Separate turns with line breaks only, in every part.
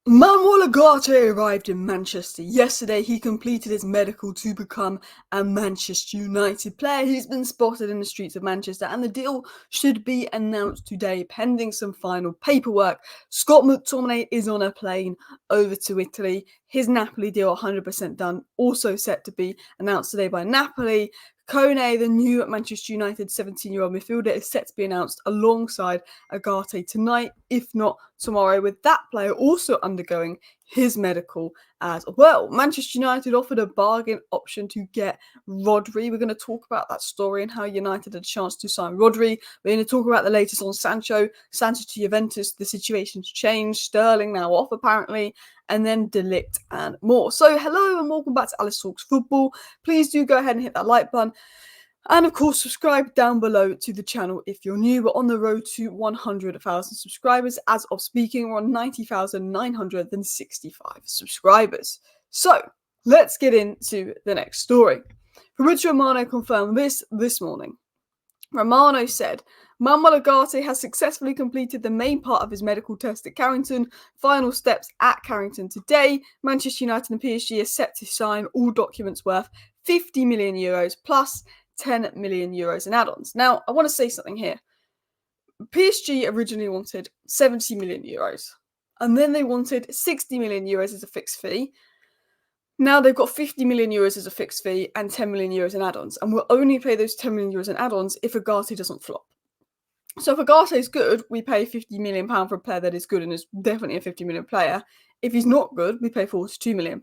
Manuel Ugarte arrived in Manchester yesterday. He completed his medical to become a Manchester United player. He's been spotted in the streets of Manchester, and the deal should be announced today, pending some final paperwork. Scott McTominay is on a plane over to Italy. His Napoli deal 100% done, also set to be announced today by Napoli. Kone, the new Manchester United 17-year-old midfielder, is set to be announced alongside Ugarte tonight, if not tomorrow, with that player also undergoing his medical as well. Manchester United offered a bargain option to get RODRI. We're going to talk about that story and how United had a chance to sign RODRI. We're going to talk about the latest on Sancho to Juventus. The situation's changed. Sterling now off, apparently. And then De Ligt and more. So hello and welcome back to Alice Talks Football. Please do go ahead and hit that like button. And of course, subscribe down below to the channel if you're new. We're on the road to 100,000 subscribers. As of speaking, we're on 90,965 subscribers. So let's get into the next story. Fabrizio Romano confirmed this morning. Romano said, Manuel Ugarte has successfully completed the main part of his medical test at Carrington. Final steps at Carrington today. Manchester United and PSG are set to sign all documents worth 50 million euros plus 10 million euros in add-ons. Now, I want to say something here. PSG originally wanted 70 million euros, and then they wanted 60 million euros as a fixed fee. Now they've got 50 million euros as a fixed fee and 10 million euros in add-ons, and we'll only pay those 10 million euros in add-ons if Ugarte doesn't flop. So if Ugarte is good, we pay £50 million for a player that is good and is definitely a 50 million player. If he's not good, we pay £42 million.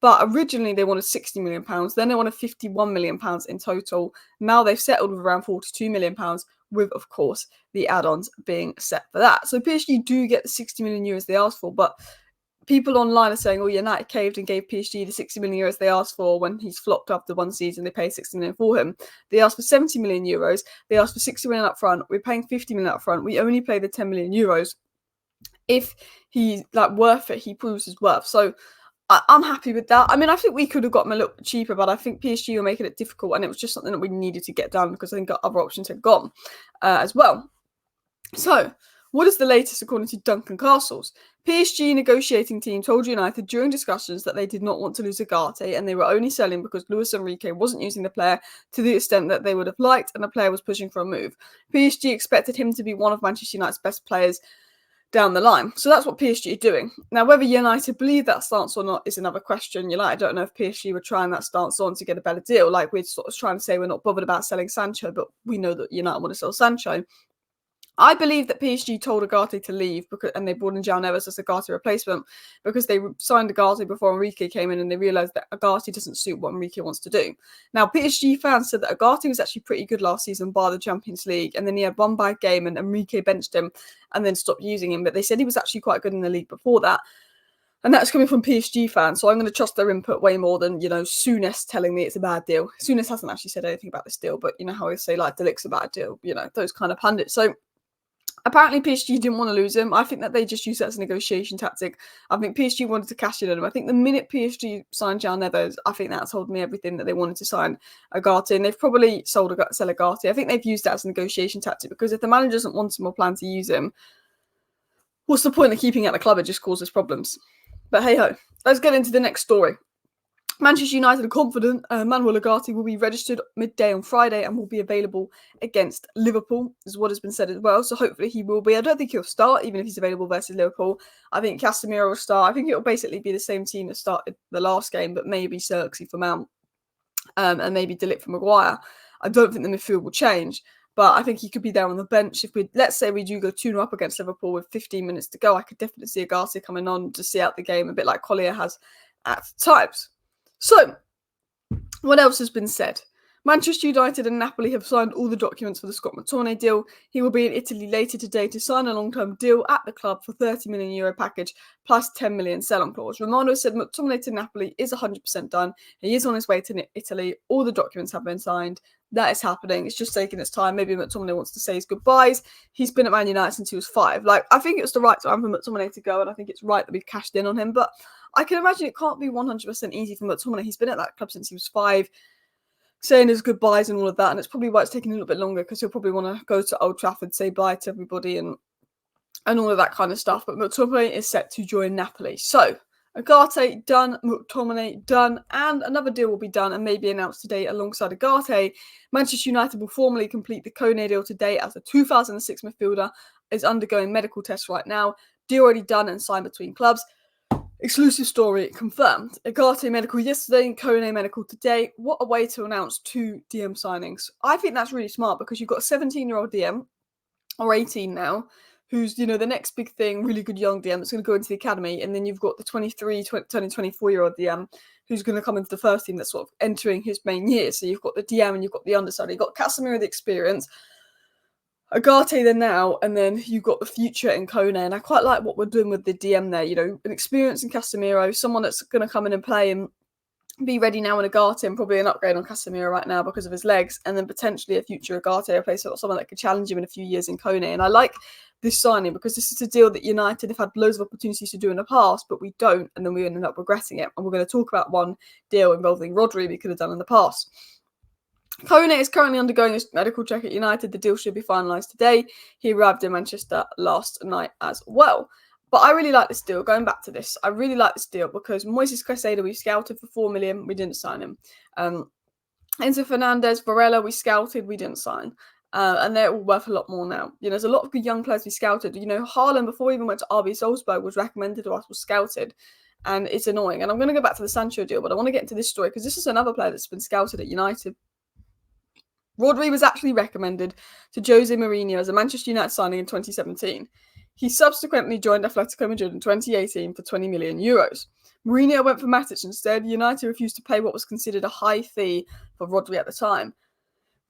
But originally they wanted £60 million, then they wanted £51 million in total. Now they've settled with around £42 million, with, of course, the add-ons being set for that. So PSG do get the 60 million euros they asked for, but people online are saying, oh, United caved and gave PSG the 60 million euros they asked for when he's flopped after one season. They paid 60 million for him. They asked for 70 million euros. They asked for 60 million up front. We're paying 50 million up front. We only pay the 10 million euros if he's worth it. He proves his worth. So I'm happy with that. I mean, I think we could have got him a little bit cheaper, but I think PSG were making it difficult, and it was just something that we needed to get done because I think other options had gone as well. So, what is the latest according to Duncan Castles? PSG negotiating team told United during discussions that they did not want to lose Ugarte, and they were only selling because Luis Enrique wasn't using the player to the extent that they would have liked, and the player was pushing for a move. PSG expected him to be one of Manchester United's best players down the line. So that's what PSG are doing. Now, whether United believe that stance or not is another question. I don't know if PSG were trying that stance on to get a better deal. Like we're sort of trying to say we're not bothered about selling Sancho, but we know that United want to sell Sancho. I believe that PSG told Ugarte to leave and they brought in João Neves as Ugarte replacement because they signed Ugarte before Enrique came in and they realised that Ugarte doesn't suit what Enrique wants to do. Now, PSG fans said that Ugarte was actually pretty good last season bar the Champions League, and then he had one bad game and Enrique benched him and then stopped using him. But they said he was actually quite good in the league before that. And that's coming from PSG fans, so I'm going to trust their input way more than, Souness telling me it's a bad deal. Souness hasn't actually said anything about this deal, but you know how I say, De Ligt's a bad deal, those kind of pundits. So apparently PSG didn't want to lose him. I think that they just used that as a negotiation tactic. I think PSG wanted to cash in on him. I think the minute PSG signed João Neves, I think that told me everything that they wanted to sign Ugarte. And they've probably sell Ugarte. I think they've used that as a negotiation tactic because if the manager doesn't want him or plan to use him, what's the point of keeping him at the club? It just causes problems. But hey-ho, let's get into the next story. Manchester United are confident Manuel Ugarte will be registered midday on Friday and will be available against Liverpool, is what has been said as well. So hopefully he will be. I don't think he'll start, even if he's available versus Liverpool. I think Casemiro will start. I think it will basically be the same team that started the last game, but maybe Xerxes for Mount and maybe De Ligt for Maguire. I don't think the midfield will change, but I think he could be there on the bench. Let's say we do go 2-0 up against Liverpool with 15 minutes to go, I could definitely see Ugarte coming on to see out the game, a bit like Collier has at times. So, what else has been said? Manchester United and Napoli have signed all the documents for the Scott McTominay deal. He will be in Italy later today to sign a long-term deal at the club for €30 million package plus 10 million sell-on clause. Romano said McTominay to Napoli is 100% done. He is on his way to Italy. All the documents have been signed. That is happening. It's just taking its time. Maybe McTominay wants to say his goodbyes. He's been at Man United since he was 5. I think it was the right time for McTominay to go, and I think it's right that we've cashed in on him. But I can imagine it can't be 100% easy for McTominay. He's been at that club since he was 5, saying his goodbyes and all of that, and it's probably why it's taking a little bit longer because he'll probably want to go to Old Trafford, say bye to everybody, and and all of that kind of stuff. But McTominay is set to join Napoli. So Ugarte done, McTominay done, and another deal will be done and maybe announced today alongside Ugarte. Manchester United will formally complete the Kone deal today, as the 2006 midfielder is undergoing medical tests right now. Deal already done and signed between clubs. Exclusive story confirmed. Ugarte medical yesterday and Kone medical today. What a way to announce 2 DM signings. I think that's really smart, because you've got a 17-year-old DM, or 18 now, who's, the next big thing, really good young DM that's going to go into the academy. And then you've got the 23, turning 24-year-old DM who's going to come into the first team that's sort of entering his main year. So you've got the DM and you've got the understudy. You've got Casemiro, the experience, Ugarte then now, and then you've got the future in Kone. And I quite like what we're doing with the DM there. An experience in Casemiro, someone that's going to come in and play and be ready now in Ugarte, and probably an upgrade on Casemiro right now because of his legs, and then potentially a future Ugarte, a place someone that could challenge him in a few years in Kone. And I like this signing because this is a deal that United have had loads of opportunities to do in the past, but we don't, and then we ended up regretting it. And we're going to talk about one deal involving RODRI we could have done in the past. Kone is currently undergoing a medical check at United. The deal should be finalised today. He arrived in Manchester last night as well. But I really like this deal. Going back to this, I really like this deal because Moises Caicedo we scouted for 4 million. We didn't sign him. Enzo Fernandez, Varela we scouted. We didn't sign. And they're all worth a lot more now. There's a lot of good young players we scouted. Haaland, before he even went to RB Salzburg, was recommended to us, was scouted. And it's annoying. And I'm going to go back to the Sancho deal, but I want to get into this story because this is another player that's been scouted at United. RODRI was actually recommended to Jose Mourinho as a Manchester United signing in 2017. He subsequently joined Atletico Madrid in 2018 for 20 million euros. Mourinho went for Matthijs instead. United refused to pay what was considered a high fee for RODRI at the time.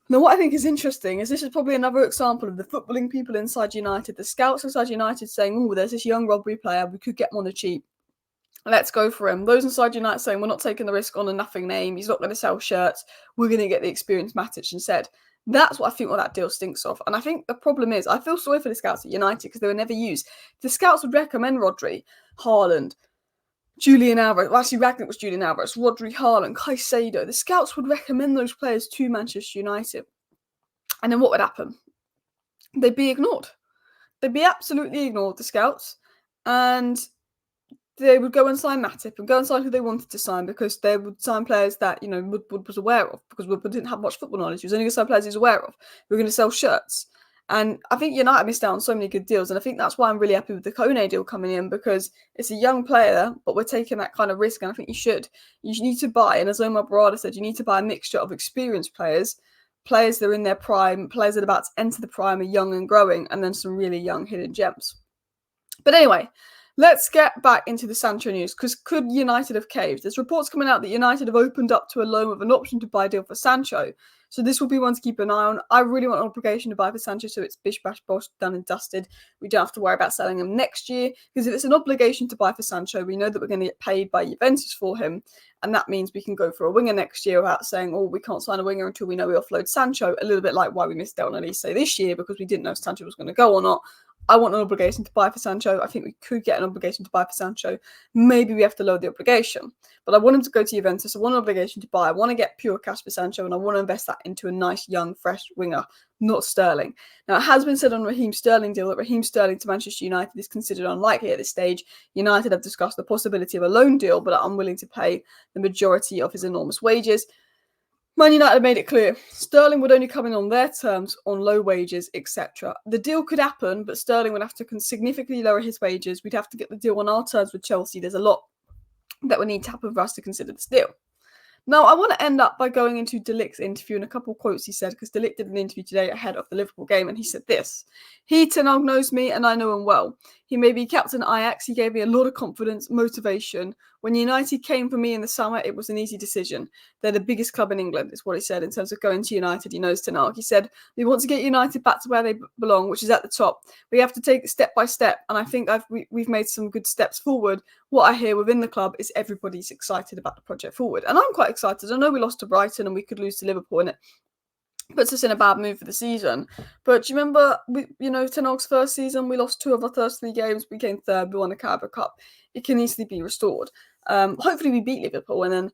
Now, what I think is interesting is this is probably another example of the footballing people inside United, the scouts inside United saying, oh, there's this young RODRI player, we could get him on the cheap. Let's go for him. Those inside United saying, we're not taking the risk on a nothing name. He's not going to sell shirts. We're going to get the experienced Matthijs instead. That's what I think that deal stinks of. And I think the problem is, I feel sorry for the scouts at United because they were never used. The scouts would recommend RODRI, Haaland, Julian Alvarez. Well, actually, Ragnick was Julian Alvarez. RODRI, Haaland, Caicedo. The scouts would recommend those players to Manchester United. And then what would happen? They'd be ignored. They'd be absolutely ignored, the scouts. And they would go and sign Matip and go and sign who they wanted to sign because they would sign players that, Wood was aware of because Wood didn't have much football knowledge. He was only going to sign players he was aware of. We were going to sell shirts. And I think United missed out on so many good deals. And I think that's why I'm really happy with the Kone deal coming in because it's a young player, but we're taking that kind of risk. And I think you should. You need to buy, and as Omar Barada said, you need to buy a mixture of experienced players that are in their prime, players that are about to enter the prime, are young and growing, and then some really young hidden gems. But anyway, let's get back into the Sancho news, because could United have caved? There's reports coming out that United have opened up to a loan with an option to buy a deal for Sancho. So this will be one to keep an eye on. I really want an obligation to buy for Sancho, so it's bish bash bosh, done and dusted. We don't have to worry about selling him next year, because if it's an obligation to buy for Sancho, we know that we're going to get paid by Juventus for him, and that means we can go for a winger next year without saying, oh, we can't sign a winger until we know we offload Sancho, a little bit like why we missed out on Elise this year, because we didn't know if Sancho was going to go or not. I want an obligation to buy for Sancho. I think we could get an obligation to buy for Sancho. Maybe we have to lower the obligation. But I want him to go to Juventus. I want an obligation to buy. I want to get pure cash for Sancho, and I want to invest that into a nice, young, fresh winger, not Sterling. Now, it has been said on Raheem Sterling deal that Raheem Sterling to Manchester United is considered unlikely at this stage. United have discussed the possibility of a loan deal, but are unwilling to pay the majority of his enormous wages. Man United made it clear Sterling would only come in on their terms, on low wages, etc. The deal could happen, but Sterling would have to significantly lower his wages. We'd have to get the deal on our terms with Chelsea. There's a lot that would need to happen for us to consider this deal. Now, I want to end up by going into De Ligt's interview and a couple of quotes he said, because De Ligt did an interview today ahead of the Liverpool game, and he said this: "He, Ten Hag, knows me, and I know him well. He may be captain Ajax. He gave me a lot of confidence, motivation. When United came for me in the summer, it was an easy decision. They're the biggest club in England," is what he said in terms of going to United. He knows Ten Hag. He said, "We want to get United back to where they belong, which is at the top. We have to take it step by step, and I think we've made some good steps forward. What I hear within the club is everybody's excited about the project forward." And I'm quite excited. I know we lost to Brighton and we could lose to Liverpool, and it puts us in a bad mood for the season. But do you remember, Ten Hag's first season, we lost 2 of our first 3 games. We came third, we won the Carabao Cup. It can easily be restored. Hopefully we beat Liverpool, and then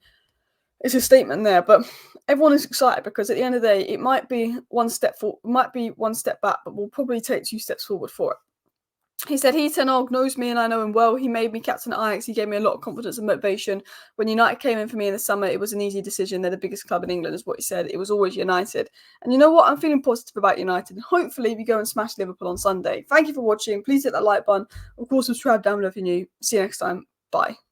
it's a statement there. But everyone is excited because at the end of the day, it might be one step forward, might be one step back, but we'll probably take 2 steps forward for it. He said, he, Ten Hag, knows me and I know him well. He made me captain at Ajax. He gave me a lot of confidence and motivation. When United came in for me in the summer, it was an easy decision. They're the biggest club in England, is what he said. It was always United. And you know what? I'm feeling positive about United. And hopefully we go and smash Liverpool on Sunday. Thank you for watching. Please hit that like button. Of course, subscribe down below if you're new. See you next time. Bye.